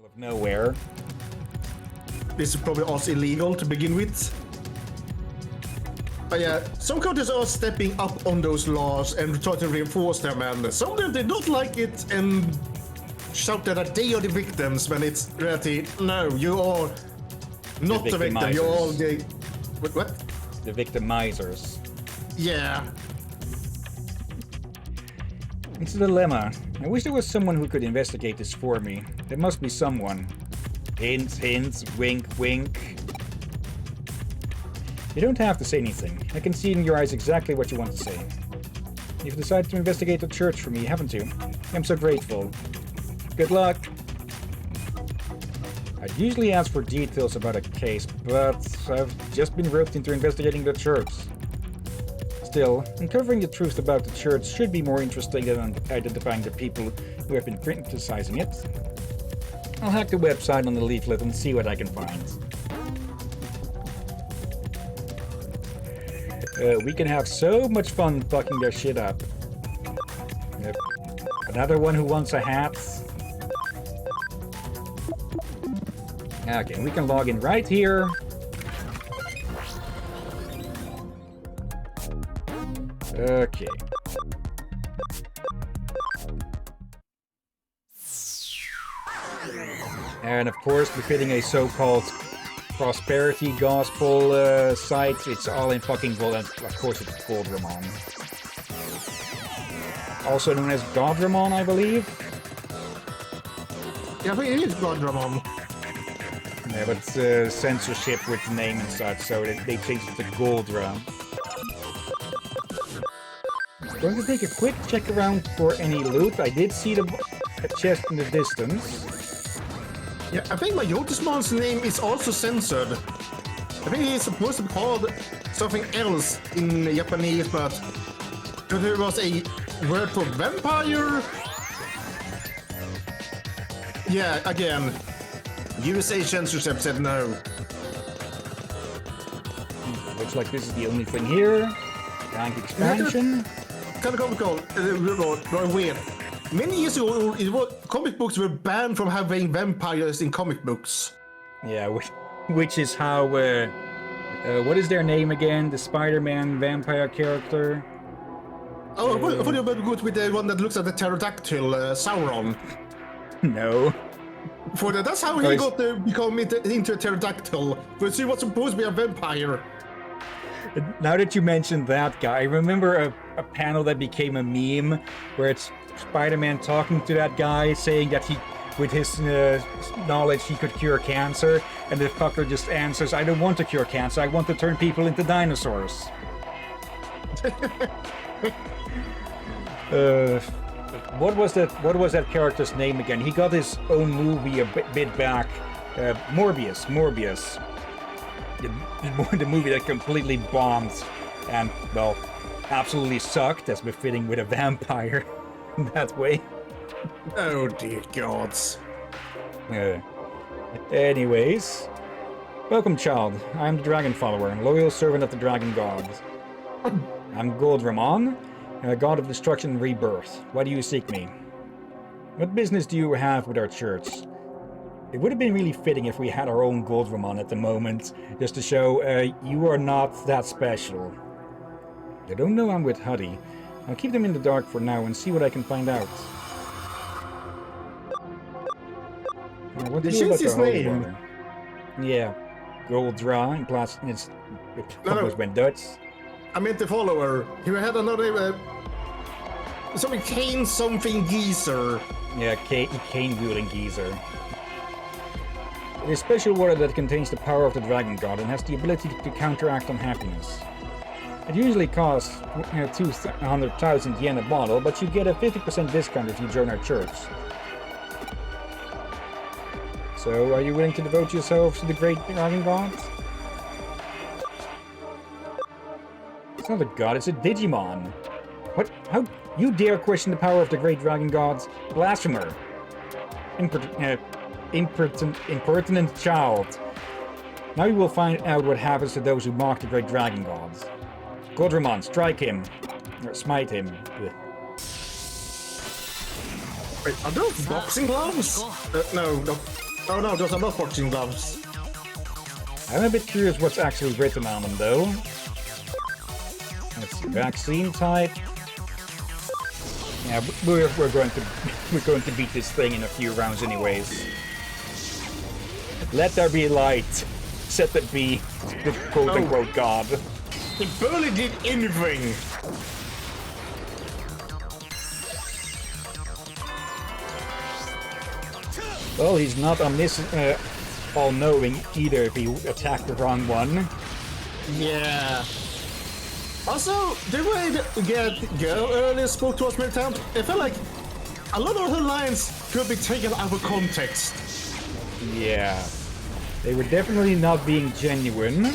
middle of nowhere. This is probably also illegal to begin with. But yeah, some countries are stepping up on those laws and try to reinforce them, and some of them they don't like it and shout that they are the victims when it's reality. No, you are not the victim. You're all the what? The victimizers. Yeah. It's a dilemma. I wish there was someone who could investigate this for me. There must be someone. Hints, hints, wink, wink. You don't have to say anything. I can see in your eyes exactly what you want to say. You've decided to investigate the church for me, haven't you? I'm so grateful. Good luck. I'd usually ask for details about a case, but I've just been roped into investigating the church. Still, uncovering the truth about the church should be more interesting than identifying the people who have been criticizing it. I'll hack the website on the leaflet and see what I can find. We can have so much fun fucking their shit up. Yep. Another one who wants a hat. Okay, we can log in right here. Okay. And of course, befitting a so-called prosperity gospel site, it's all in fucking gold, and of course it's Goldramon. Also known as Godramon, I believe. Yeah, I think it is Godramon. Yeah, but censorship with the name and such, so they changed it to Goldra. Going to take a quick check around for any loot. I did see a chest in the distance. Yeah, I think my Yotismon's name is also censored. I think he's supposed to be called something else in Japanese, but there was a word for vampire. Yeah, again, USA censorship said no. Looks like this is the only thing here. Rank expansion. Kind of comical, weird. Many years ago, comic books were banned from having vampires in comic books. Yeah, which is how, what is their name again? The Spider-Man vampire character? Oh, I thought you were good with the one that looks at the pterodactyl, Sauron. No. That's how he got to become into a pterodactyl, because he was supposed to be a vampire. Now that you mentioned that guy, I remember a panel that became a meme, where it's Spider-Man talking to that guy, saying that he, with his knowledge, he could cure cancer, and the fucker just answers, "I don't want to cure cancer, I want to turn people into dinosaurs." What was that character's name again? He got his own movie a bit back. Morbius. The movie that completely bombed and, well, absolutely sucked, as befitting with a vampire that way. Oh dear gods. Anyways, welcome, child. I'm the Dragon Follower, and loyal servant of the Dragon God. I'm Goldramon, God of Destruction and Rebirth. Why do you seek me? What business do you have with our church? It would have been really fitting if we had our own Goldramon at the moment, just to show you are not that special. They don't know I'm with h.a.n.d. I'll keep them in the dark for now and see what I can find out. What do you about his name? Yeah, Goldra, in class. It's almost went Dutch. I meant the follower. He had another something Kane something geezer. Yeah, Kane wielding geezer. It is special water that contains the power of the Dragon God and has the ability to counteract unhappiness. It usually costs 200,000 yen a bottle, but you get a 50% discount if you join our church. So, are you willing to devote yourselves to the great Dragon God? It's not a god, it's a Digimon. What? How? You dare question the power of the great Dragon Gods? Blasphemer. Impertinent child. Now you will find out what happens to those who mock the great Dragon Gods. Goldramon, strike him. Or smite him. Wait, are those boxing gloves? No. Oh no, those are not boxing gloves. I'm a bit curious what's actually written on them, though. Let's see, vaccine type. Yeah, we're going to beat this thing in a few rounds, anyways. Let there be light. Set that be the quote-unquote god. He barely did anything. Well, he's not omniscient, all-knowing either if he attacked the wrong one. Yeah. Also, the way the girl earlier spoke to us many times, it felt like a lot of her lines could be taken out of context. Yeah. They were definitely not being genuine.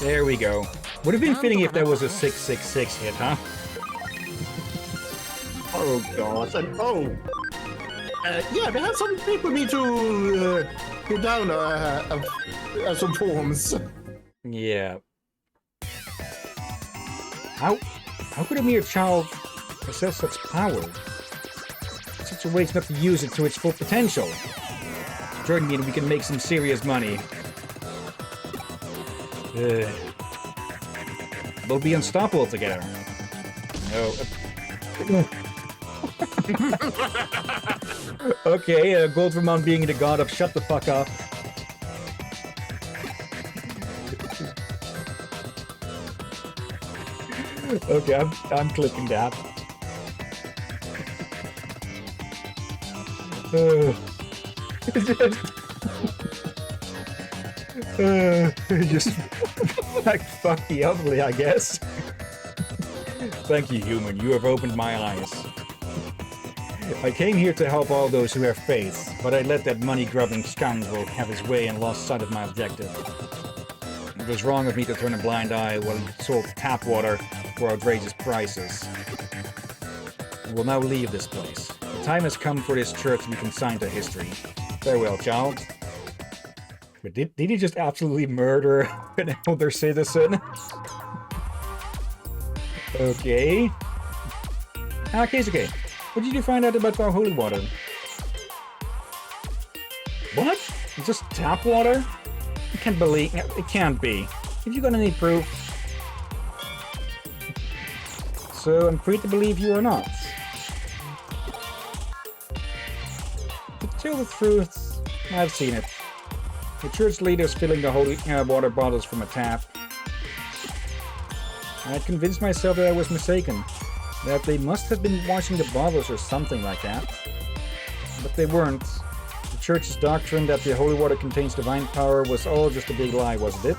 There we go. Would have been fitting if there was a 666 hit, huh? Oh gosh, and yeah, they had some people need to put down some forms. Yeah. How could a mere child possess such power? Such a waste not to use it to its full potential. Join me and we can make some serious money. We'll be unstoppable together. No. Okay, Goldvermon being the god of shut the fuck up. Okay, I'm clipping that. Just like fuck the ugly, I guess. Thank you, human. You have opened my eyes. I came here to help all those who have faith, but I let that money-grubbing scoundrel have his way and lost sight of my objective. It was wrong of me to turn a blind eye while he sold tap water for outrageous prices. I will now leave this place. The time has come for this church to be consigned to history. Farewell, child. But did he just absolutely murder an elder citizen? Okay. Okay. What did you find out about our holy water? What? It's just tap water? I can't believe... It can't be. Have you got any proof? So I'm free to believe you or not. To tell the truth, I've seen it. The church leaders filling the holy water bottles from a tap. I had convinced myself that I was mistaken. That they must have been washing the bottles or something like that. But they weren't. The church's doctrine that the holy water contains divine power was all just a big lie, wasn't it?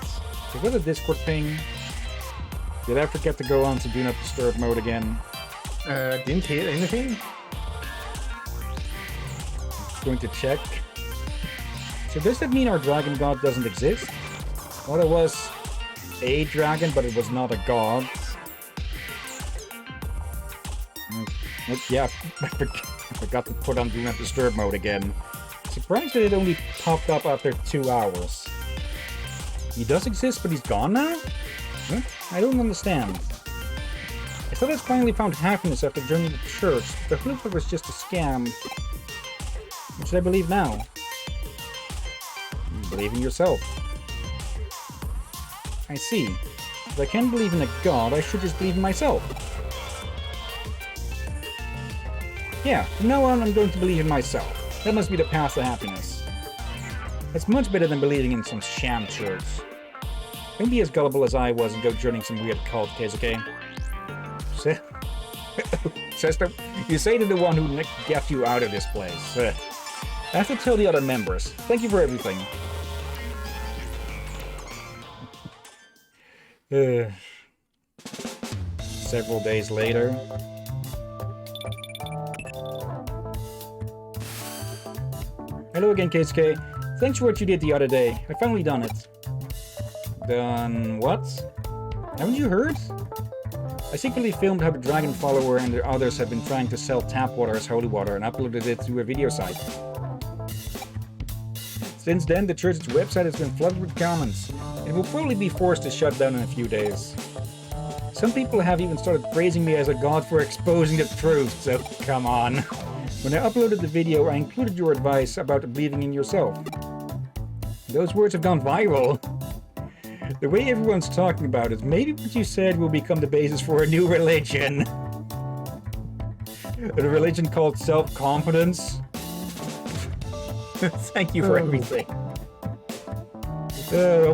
Was that a Discord ping? Did I forget to go on to Do Not Disturb mode again? Didn't hear anything? Going to check. So does that mean our dragon god doesn't exist? Well, there was a dragon, but it was not a god. Yeah, I forgot to put on Do Not Disturb mode again. Surprised that it only popped up after 2 hours. He does exist, but he's gone now? Huh? I don't understand. I thought I'd finally found happiness after joining the church, but the holy was just a scam. What should I believe now? Believe in yourself. I see. If I can't believe in a god, I should just believe in myself. Yeah, from now on I'm going to believe in myself. That must be the path to happiness. That's much better than believing in some sham church. Don't be as gullible as I was and go joining some weird cult, okay? Sister, you say to the one who got you out of this place. I have to tell the other members. Thank you for everything. Several days later. Hello again, KSK. Thanks for what you did the other day. I finally done it. Done what? Haven't you heard? I secretly filmed how the Dragon Follower and the others have been trying to sell tap water as holy water and uploaded it to a video site. Since then, the church's website has been flooded with comments, and will probably be forced to shut down in a few days. Some people have even started praising me as a god for exposing the truth, so come on. When I uploaded the video, I included your advice about believing in yourself. Those words have gone viral. The way everyone's talking about it, maybe what you said will become the basis for a new religion. A religion called self-confidence. Thank you for everything.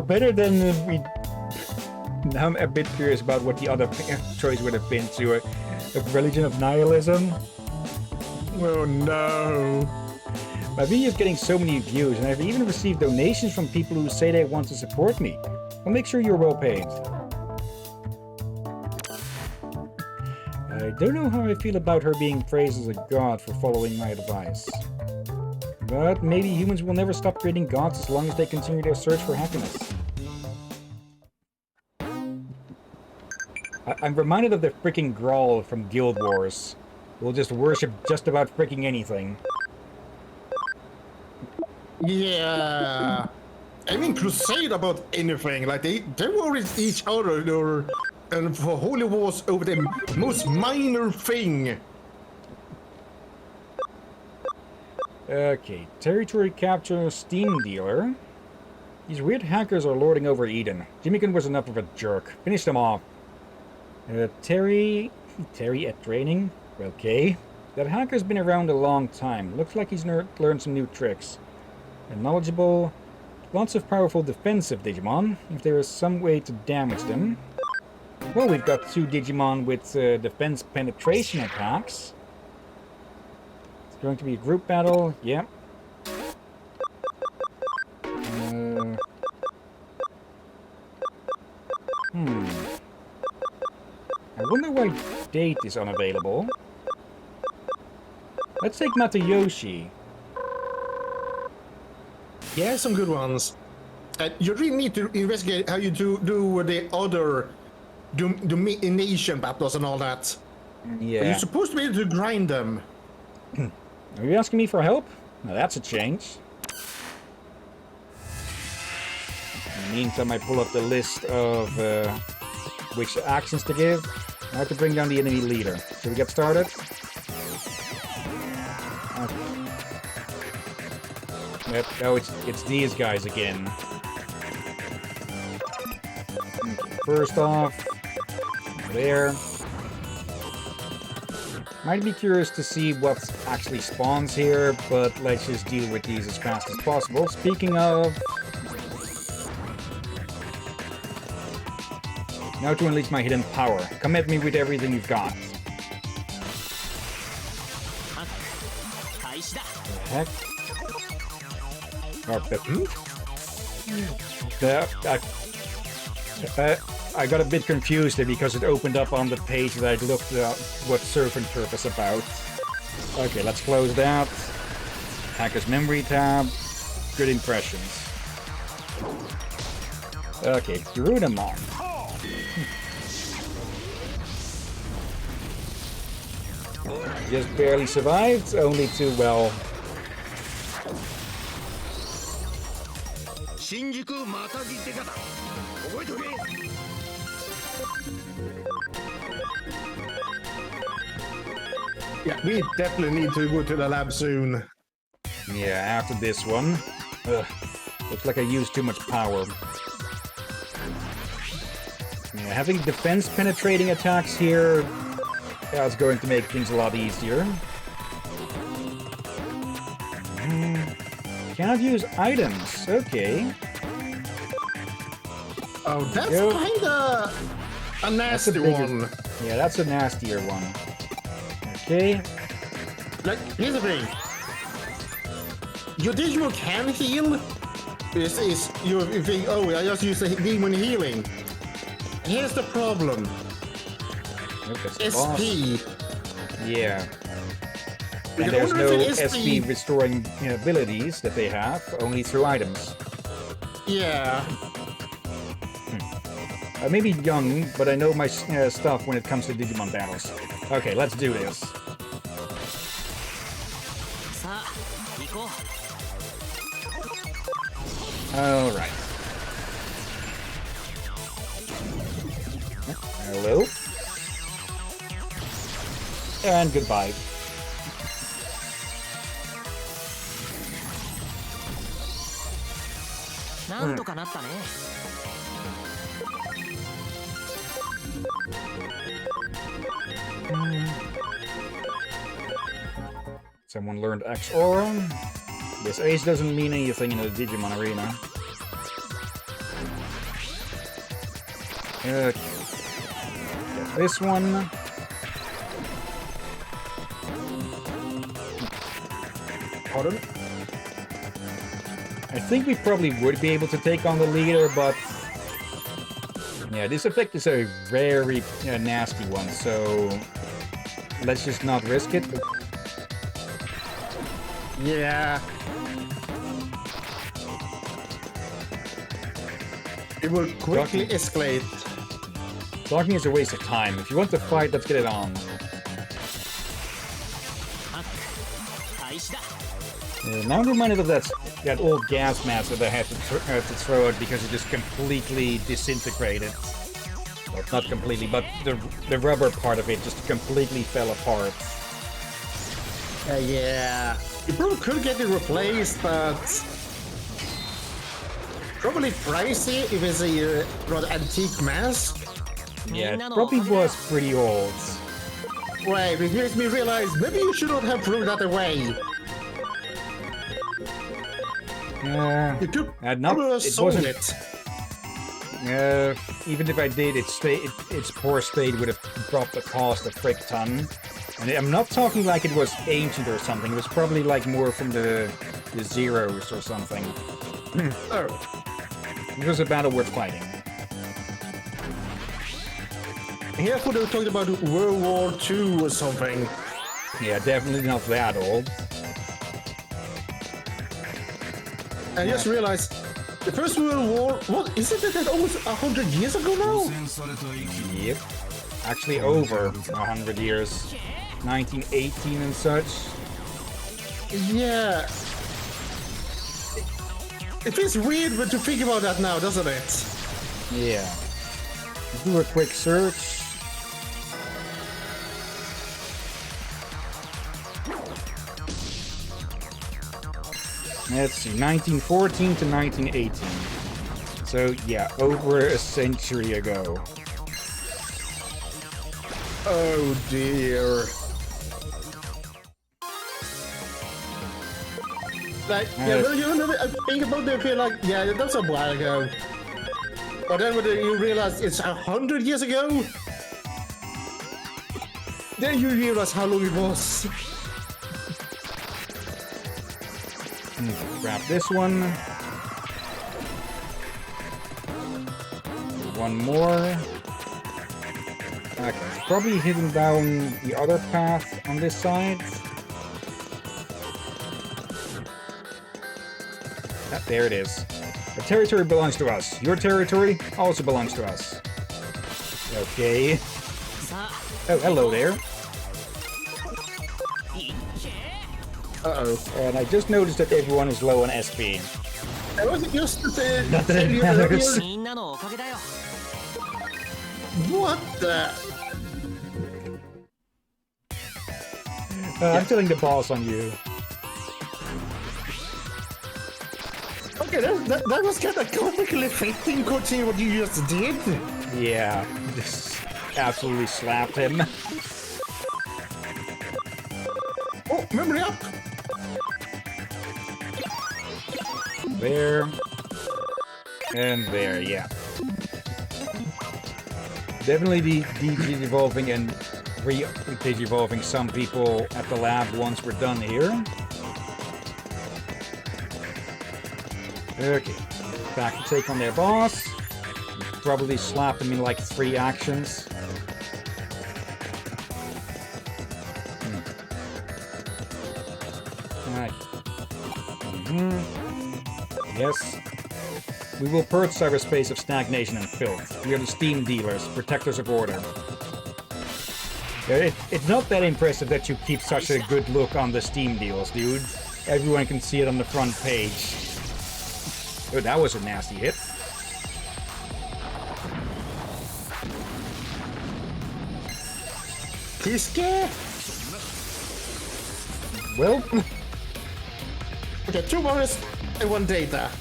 Better than we... Now I'm a bit curious about what the other choice would have been to a religion of nihilism. Oh no. My video is getting so many views, and I've even received donations from people who say they want to support me. I'll make sure you're well paid. I don't know how I feel about her being praised as a god for following my advice. But maybe humans will never stop creating gods as long as they continue their search for happiness. I'm reminded of the freaking Grawl from Guild Wars. We'll just worship just about freaking anything. Yeah. I mean, crusade about anything. Like, they worship each other and for holy wars over the most minor thing. Okay, territory capture Steam Dealer. These weird hackers are lording over Eden. Jimmykin was enough of a jerk. Finish them off. Terry at training? Okay. That hacker's been around a long time. Looks like he's learned some new tricks. And knowledgeable. Lots of powerful defensive Digimon, if there is some way to damage them. Well, we've got 2 Digimon with defense penetration attacks. It's going to be a group battle, yeah. I wonder why Date is unavailable. Let's take Matayoshi. Yeah, some good ones. You really need to investigate how you do the other domination battles and all that. Yeah. You're supposed to be able to grind them. Are you asking me for help? Now that's a change. In the meantime, I pull up the list of which actions to give. Now to bring down the enemy leader. Should we get started? Okay. Oh, it's these guys again. Okay, first off, there. Might be curious to see what actually spawns here, but let's just deal with these as fast as possible. Speaking of... Now to unleash my hidden power. Come at me with everything you've got. The heck? I got a bit confused there because it opened up on the page that I looked at what Surf and Turf is about. Okay, let's close that. Hacker's memory tab. Good impressions. Okay, Garudamon. Just barely survived, only to, well... Yeah, we definitely need to go to the lab soon. Yeah, after this one. Ugh, looks like I used too much power. Yeah, having defense penetrating attacks here... That's going to make things a lot easier. Cannot use items. Okay. Oh, that's kinda a nasty one. Yeah, that's a nastier one. Okay. Like, here's the thing. Your Digimon can heal. Is you think, oh, I just use the demon healing. Here's the problem. SP. Yeah. And there's no SP restoring abilities that they have, only through items. Yeah. I may be young, but I know my stuff when it comes to Digimon battles. Okay, let's do this. Alright. Hello. And goodbye. なんとかなったね。 Someone learned X Aura. This ace doesn't mean anything in the Digimon arena. Get this one. Pardon? I think we probably would be able to take on the leader, but yeah, this effect is a very nasty one, so let's just not risk it. Yeah. It will quickly escalate. Talking is a waste of time. If you want to fight, let's get it on. Now I'm reminded of that old gas mask that I had to throw out because it just completely disintegrated. Well, not completely, but the rubber part of it just completely fell apart. Yeah. You probably could get it replaced, but probably pricey if it's a rather antique mask. Yeah, it probably was pretty old. Wait, it makes me realize maybe you should not have thrown that away. You could not, have it sold wasn't. it. Even if I did, its poor state would have dropped the cost a frick ton. And I'm not talking like it was ancient or something. It was probably like more from the zeros or something. Oh. It was a battle worth fighting. Here I thought they were talking about World War II or something. Yeah, definitely not that old. I just realized the First World War, what, isn't it almost 100 years ago now? Yep. Actually over 100 years. 1918 and such. Yeah. It feels weird but to think about that now, doesn't it? Yeah. Do a quick search. Let's see, 1914 to 1918. So, yeah, over a century ago. Oh dear. Like, yeah, well, you know, I think about it, I feel like, yeah, that's a while ago. But then when you realize it's 100 years ago, then you realize how long it was. Grab this one. One more. Okay, probably hidden down the other path on this side. Ah, there it is. The territory belongs to us. Your territory also belongs to us. Okay. Oh, hello there. Uh-oh. And I just noticed that everyone is low on SP. I was just Not that it matters. What the? I'm telling the boss on you. Okay, that was kind of comically fitting considering what you just did. Yeah, just absolutely slapped him. Oh, memory up! There. And there, yeah. Definitely de-evolving and re-evolving some people at the lab once we're done here. Okay. Back to take on their boss. Probably slap him in like 3 actions. Alright. Yes. We will purge cyberspace of stagnation and filth. We are the steam dealers, protectors of order. It's not that impressive that you keep such a good look on the Steam deals, dude. Everyone can see it on the front page. Oh, that was a nasty hit. He's scared. Well, Okay, 2 bonus and 1 data.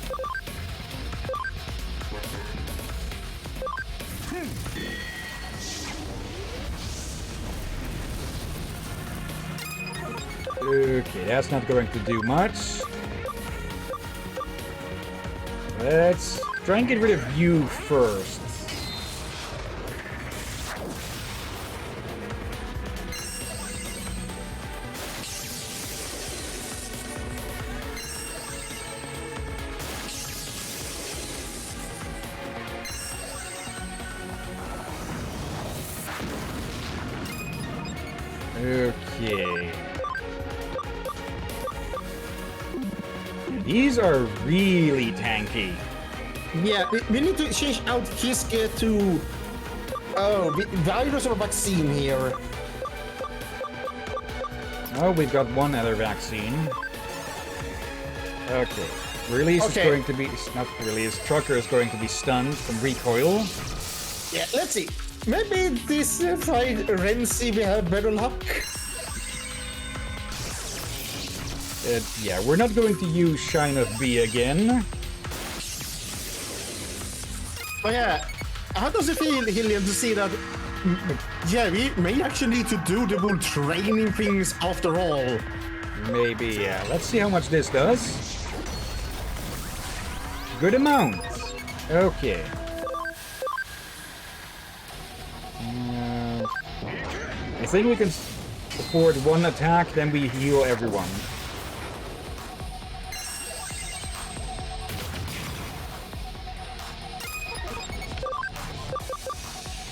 Okay, that's not going to do much. Let's try and get rid of you first. Okay. These are really tanky. Yeah, we need to change out his gear to... Oh, virus or vaccine here. Oh, we've got one other vaccine. Okay. Release is going to be... Not release. Trucker is going to be stunned from recoil. Yeah, let's see. Maybe this fight Renzi we have better luck. Yeah, we're not going to use Shine of B again. Oh yeah, how does it feel, Hillian, to see that? Yeah, we may actually need to do the whole training things after all. Maybe, yeah. Let's see how much this does. Good amount. Okay. I think we can afford one attack, then we heal everyone.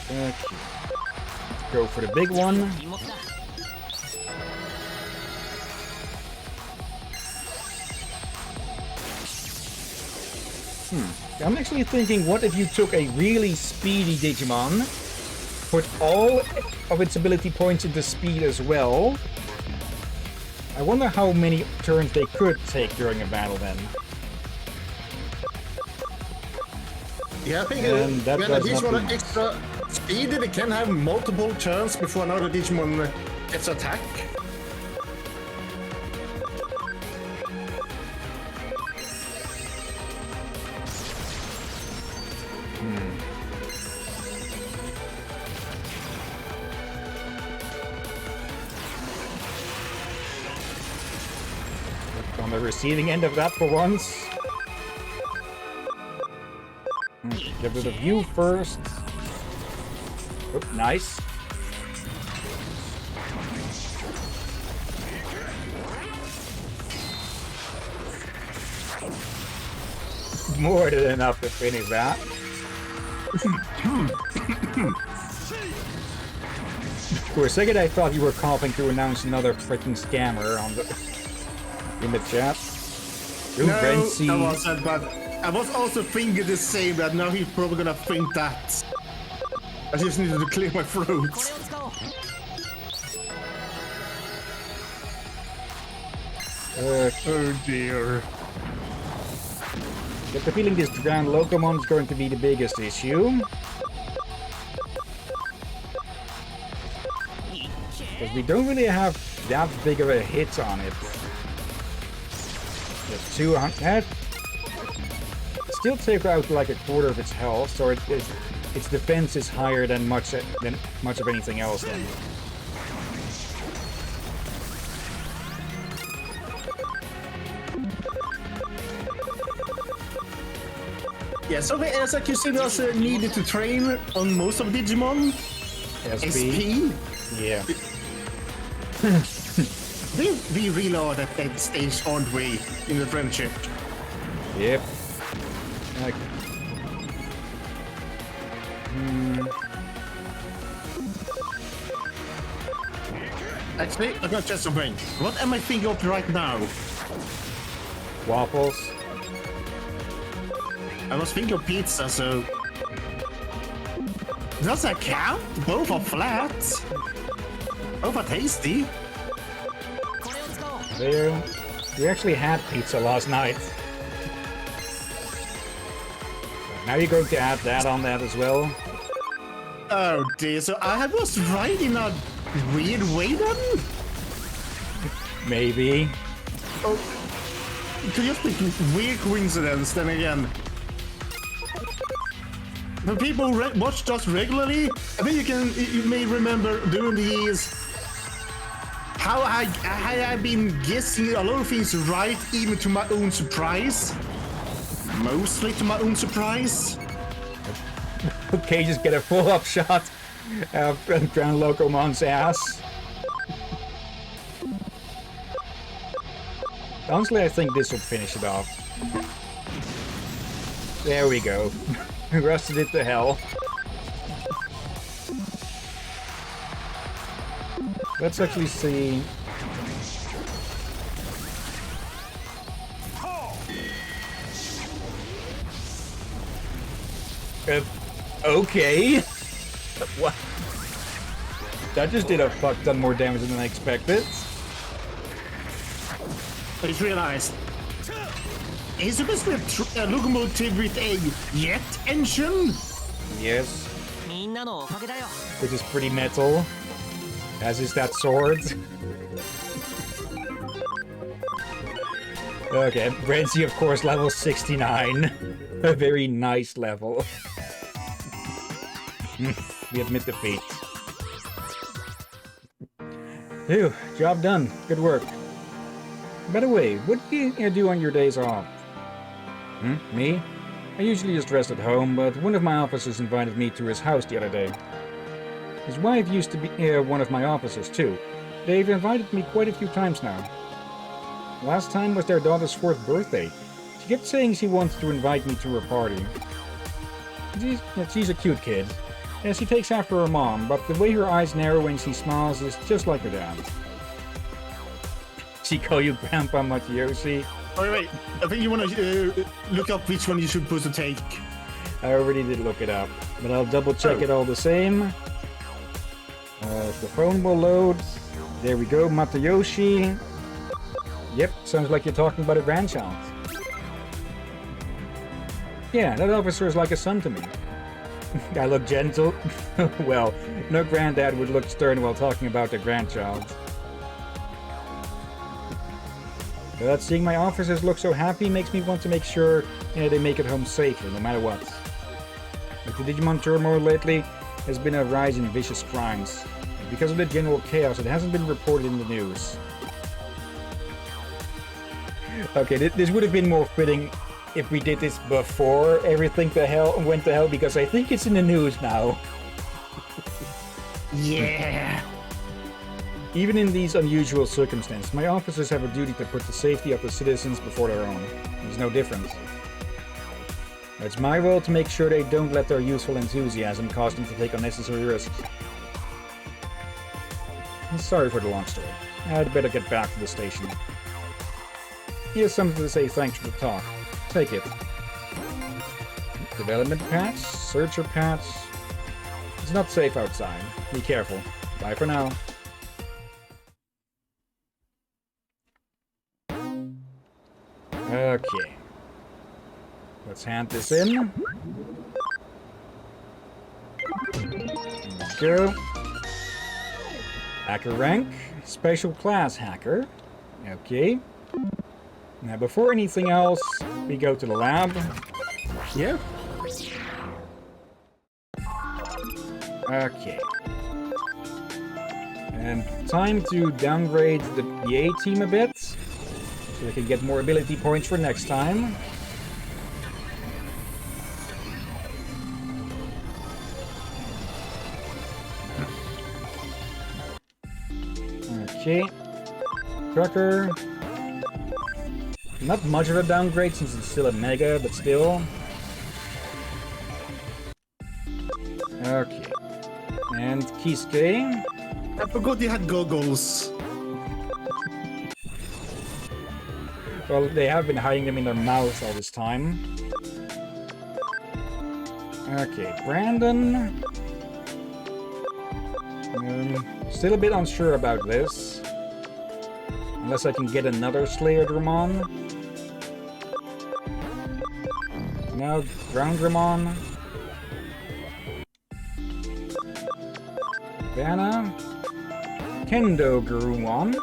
Okay. Let's go for the big one. I'm actually thinking, what if you took a really speedy Digimon, put all of its ability points into speed as well? I wonder how many turns they could take during a battle then. Yeah, I think that when a Digimon extra speed, they can have multiple turns before another Digimon gets attacked. On the receiving end of that for once. Get rid of you first. Oh, nice. More than enough to finish that. For a second I thought you were coughing to announce another freaking scammer on the in the chat. Ooh, No, Renzi. I wasn't, but I was also thinking the same, that now he's probably gonna think that. I just needed to clear my throat. Oh dear. Get the feeling this Grand Locomon is going to be the biggest issue. Because we don't really have that big of a hit on it. Just 200. Still take out like a quarter of its health, so its defense is higher than much of anything else then. Yeah, something else I consider us needed to train on most of Digimon. SP? Yeah. We really are at that stage, aren't we, in the friendship? Yep. Actually, I got just something. What am I thinking of right now? Waffles. I was thinking of pizza, so... Does that count? Both are flat. Both are tasty. There. We actually had pizza last night. Now you're going to add that on that as well? Oh dear, so I was right in a weird way then? Maybe. Oh, could just be weird coincidence then again. when people watch us regularly, I think you may remember during the years how I've been guessing a lot of things right, even to my own surprise. Mostly to my own surprise. Okay, just get a full-up shot of Grand Locomon's ass. Honestly, I think this will finish it off. There we go. Rusted it to hell. Let's actually see. Okay. What? That just did a fuck ton more damage than I expected. I just realized. Is supposed to be a locomotive with a jet engine? Yes. Which is pretty metal. As is that sword. Okay, Renzi, of course, level 69. A very nice level. We admit defeat. Phew, job done. Good work. By the way, what do you do on your days off? Me? I usually just rest at home, but one of my officers invited me to his house the other day. His wife used to be one of my officers too. They've invited me quite a few times now. Last time was their daughter's 4th birthday. She kept saying she wanted to invite me to her party. She's a cute kid. Yeah, she takes after her mom, but the way her eyes narrow when she smiles is just like her dad. She call you Grandpa Matayoshi? Wait. I think you want to look up which one you should supposed to take. I already did look it up, but I'll double check it all the same. The phone will load. There we go, Matayoshi. Yep, sounds like you're talking about a grandchild. Yeah, that officer is like a son to me. I look gentle. Well, no granddad would look stern while talking about their grandchild. But seeing my officers look so happy makes me want to make sure they make it home safely, no matter what. With the Digimon turmoil lately, there's been a rise in vicious crimes. Because of the general chaos, it hasn't been reported in the news. Okay, this would have been more fitting if we did this before everything went to hell, because I think it's in the news now. Yeah. Even in these unusual circumstances, my officers have a duty to put the safety of the citizens before their own. There's no difference. It's my role to make sure they don't let their youthful enthusiasm cause them to take unnecessary risks. I'm sorry for the long story. I'd better get back to the station. Here's something to say thanks for the talk. Take it. Development patch? Searcher patch? It's not safe outside. Be careful. Bye for now. Okay. Let's hand this in. Let's go. Hacker rank. Special class hacker. Okay. Now, before anything else, we go to the lab. Yeah. Okay. And time to downgrade the A team a bit, so they can get more ability points for next time. Okay. Trucker. Not much of a downgrade since it's still a mega, but still. Okay. And Kisuke. I forgot you had goggles. Well, they have been hiding them in their mouths all this time. Okay, Brandon. Still a bit unsure about this. Unless I can get another Slayer Dramon. Now, Ground Dramon. Vanna. Kendo Garumon.